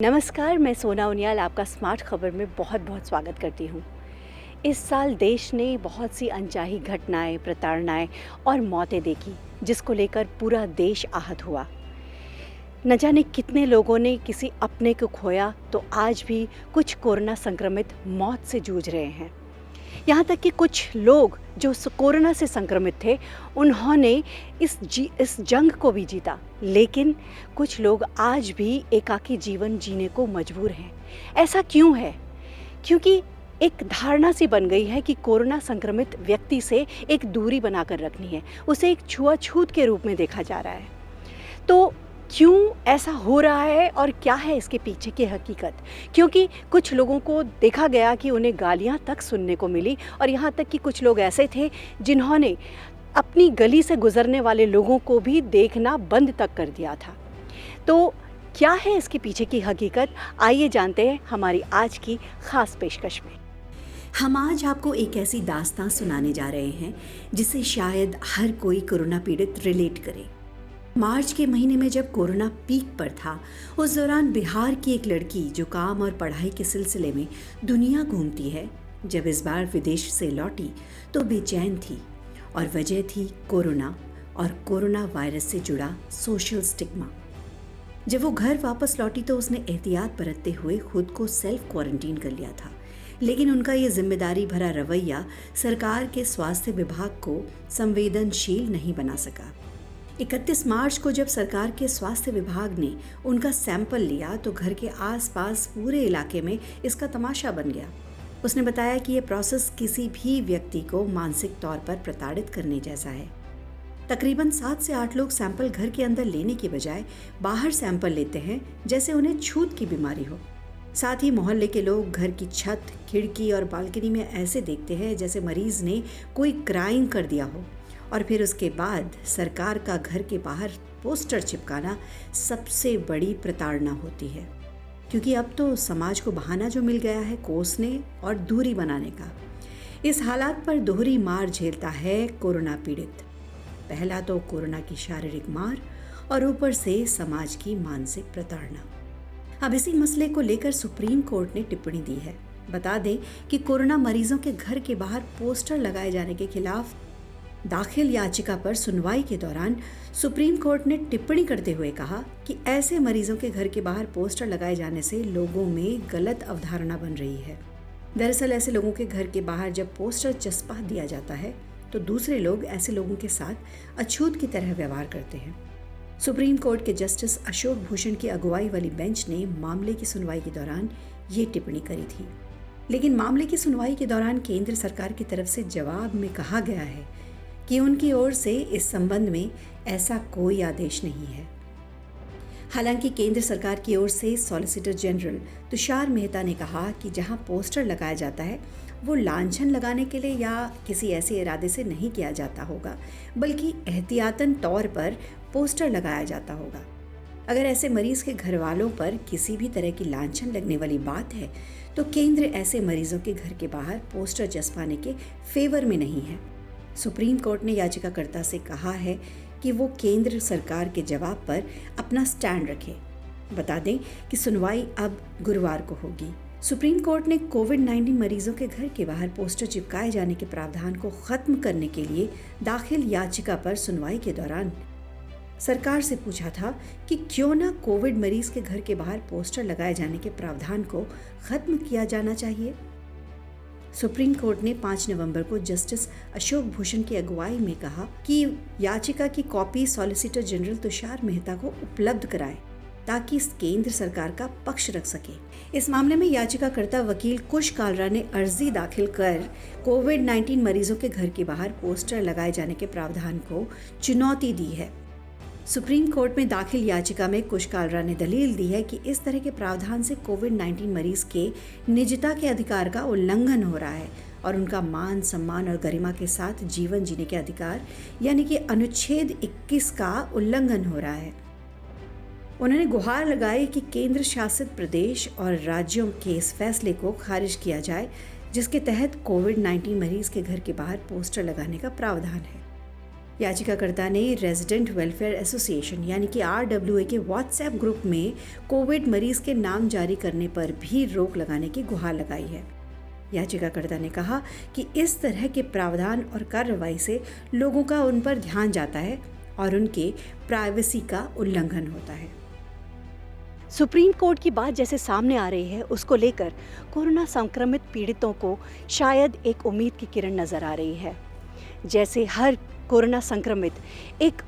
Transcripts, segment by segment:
नमस्कार, मैं सोना उनियाल आपका स्मार्ट खबर में बहुत बहुत स्वागत करती हूँ। इस साल देश ने बहुत सी अनचाही घटनाएं, प्रताड़नाएं और मौतें देखी, जिसको लेकर पूरा देश आहत हुआ। न जाने कितने लोगों ने किसी अपने को खोया, तो आज भी कुछ कोरोना संक्रमित मौत से जूझ रहे हैं। यहाँ तक कि कुछ लोग जो कोरोना से संक्रमित थे, उन्होंने इस जंग को भी जीता, लेकिन कुछ लोग आज भी एकाकी जीवन जीने को मजबूर हैं। ऐसा क्यों है? क्योंकि एक धारणा सी बन गई है कि कोरोना संक्रमित व्यक्ति से एक दूरी बनाकर रखनी है, उसे एक छुआछूत के रूप में देखा जा रहा है। तो क्यों ऐसा हो रहा है और क्या है इसके पीछे की हकीकत? क्योंकि कुछ लोगों को देखा गया कि उन्हें गालियां तक सुनने को मिली, और यहाँ तक कि कुछ लोग ऐसे थे जिन्होंने अपनी गली से गुजरने वाले लोगों को भी देखना बंद तक कर दिया था। तो क्या है इसके पीछे की हकीकत? आइए जानते हैं हमारी आज की खास पेशकश में। हम आज आपको एक ऐसी दास्तां सुनाने जा रहे हैं जिसे शायद हर कोई कोरोना पीड़ित रिलेट करे। मार्च के महीने में जब कोरोना पीक पर था, उस दौरान बिहार की एक लड़की जो काम और पढ़ाई के सिलसिले में दुनिया घूमती है, जब इस बार विदेश से लौटी तो बेचैन थी, और वजह थी कोरोना और कोरोना वायरस से जुड़ा सोशल स्टिग्मा। जब वो घर वापस लौटी तो उसने एहतियात बरतते हुए खुद को सेल्फ क्वारंटीन कर लिया था, लेकिन उनका ये जिम्मेदारी भरा रवैया सरकार के स्वास्थ्य विभाग को संवेदनशील नहीं बना सका। 31 मार्च को जब सरकार के स्वास्थ्य विभाग ने उनका सैंपल लिया तो घर के आसपास पूरे इलाके में इसका तमाशा बन गया। उसने बताया कि यह प्रोसेस किसी भी व्यक्ति को मानसिक तौर पर प्रताड़ित करने जैसा है। तकरीबन 7 से 8 लोग सैंपल घर के अंदर लेने के बजाय बाहर सैंपल लेते हैं, जैसे उन्हें छूत की बीमारी हो। साथ ही मोहल्ले के लोग घर की छत, खिड़की और बालकनी में ऐसे देखते हैं जैसे मरीज ने कोई क्राइम कर दिया हो। और फिर उसके बाद सरकार का घर के बाहर पोस्टर चिपकाना सबसे बड़ी प्रताड़ना होती है, क्योंकि अब तो समाज को बहाना जो मिल गया है कोसने और दूरी बनाने का। इस हालात पर दोहरी मार झेलता है कोरोना पीड़ित। पहला तो कोरोना की शारीरिक मार, और ऊपर से समाज की मानसिक प्रताड़ना। अब इसी मसले को लेकर सुप्रीम कोर्ट ने टिप्पणी दी है। बता दें कि कोरोना मरीजों के घर के बाहर पोस्टर लगाए जाने के खिलाफ दाखिल याचिका पर सुनवाई के दौरान सुप्रीम कोर्ट ने टिप्पणी करते हुए कहा कि ऐसे मरीजों के घर के बाहर पोस्टर लगाए जाने से लोगों में गलत अवधारणा बन रही है। दरअसल ऐसे लोगों के घर के बाहर जब पोस्टर चस्पा दिया जाता है तो दूसरे लोग ऐसे लोगों के साथ अछूत की तरह व्यवहार करते हैं। सुप्रीम कोर्ट के जस्टिस अशोक भूषण की अगुवाई वाली बेंच ने मामले की सुनवाई के दौरान ये टिप्पणी करी थी। लेकिन मामले की सुनवाई के दौरान केंद्र सरकार की तरफ से जवाब में कहा गया है कि उनकी ओर से इस संबंध में ऐसा कोई आदेश नहीं है। हालांकि केंद्र सरकार की ओर से सॉलिसिटर जनरल तुषार मेहता ने कहा कि जहां पोस्टर लगाया जाता है वो लांछन लगाने के लिए या किसी ऐसे इरादे से नहीं किया जाता होगा, बल्कि एहतियातन तौर पर पोस्टर लगाया जाता होगा। अगर ऐसे मरीज के घर वालों पर किसी भी तरह की लांछन लगने वाली बात है तो केंद्र ऐसे मरीजों के घर के बाहर पोस्टर चस्पाने के फेवर में नहीं है। सुप्रीम कोर्ट ने याचिकाकर्ता से कहा है कि वो केंद्र सरकार के जवाब पर अपना स्टैंड रखे। बता दें कि सुनवाई अब गुरुवार को होगी। सुप्रीम कोर्ट ने कोविड-19 मरीजों के घर के बाहर पोस्टर चिपकाए जाने के प्रावधान को खत्म करने के लिए दाखिल याचिका पर सुनवाई के दौरान सरकार से पूछा था कि क्यों ना कोविड मरीज के घर के बाहर पोस्टर लगाए जाने के प्रावधान को खत्म किया जाना चाहिए। सुप्रीम कोर्ट ने 5 नवंबर को जस्टिस अशोक भूषण की अगुवाई में कहा कि याचिका की copy solicitor general Tushar Mehta को उपलब्ध कराए ताकि केंद्र सरकार का पक्ष रख सके। इस मामले में याचिकाकर्ता वकील कुश कालरा ने अर्जी दाखिल कर कोविड-19 मरीजों के घर के बाहर पोस्टर लगाए जाने के प्रावधान को चुनौती दी है। सुप्रीम कोर्ट में दाखिल याचिका में कुश कालरा ने दलील दी है कि इस तरह के प्रावधान से कोविड-19 मरीज के निजता के अधिकार का उल्लंघन हो रहा है और उनका मान, सम्मान और गरिमा के साथ जीवन जीने के अधिकार यानी कि अनुच्छेद 21 का उल्लंघन हो रहा है। उन्होंने गुहार लगाई कि केंद्र शासित प्रदेश और राज्यों के इस फैसले को खारिज किया जाए जिसके तहत कोविड-19 मरीज के घर के बाहर पोस्टर लगाने का प्रावधान है। याचिकाकर्ता ने रेजिडेंट वेलफेयर एसोसिएशन यानी कि RWA के व्हाट्सएप ग्रुप में कोविड मरीज के नाम जारी करने पर भी रोक लगाने की गुहार लगाई है। याचिकाकर्ता ने कहा कि इस तरह के प्रावधान और कार्रवाई से लोगों का उन पर ध्यान जाता है और उनके प्राइवेसी का उल्लंघन होता है। सुप्रीम कोर्ट की बात जैसे सामने आ रही है, उसको लेकर कोरोना संक्रमित पीड़ितों को शायद एक उम्मीद की किरण नजर आ रही है। जैसे हर कोरोना संक्रमित एक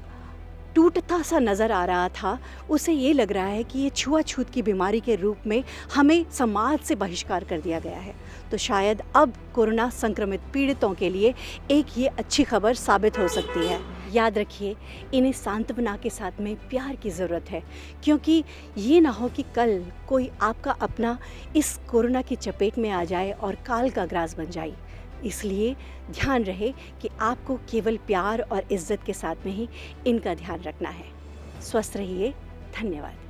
टूटता सा नज़र आ रहा था, उसे ये लग रहा है कि ये छुआछूत की बीमारी के रूप में हमें समाज से बहिष्कार कर दिया गया है। तो शायद अब कोरोना संक्रमित पीड़ितों के लिए एक ये अच्छी खबर साबित हो सकती है। याद रखिए, इन्हें सांत्वना के साथ में प्यार की ज़रूरत है, क्योंकि ये ना हो कि कल कोई आपका अपना इस कोरोना की चपेट में आ जाए और काल का ग्रास बन जाए। इसलिए ध्यान रहे कि आपको केवल प्यार और इज्जत के साथ में ही इनका ध्यान रखना है। स्वस्थ रहिए। धन्यवाद।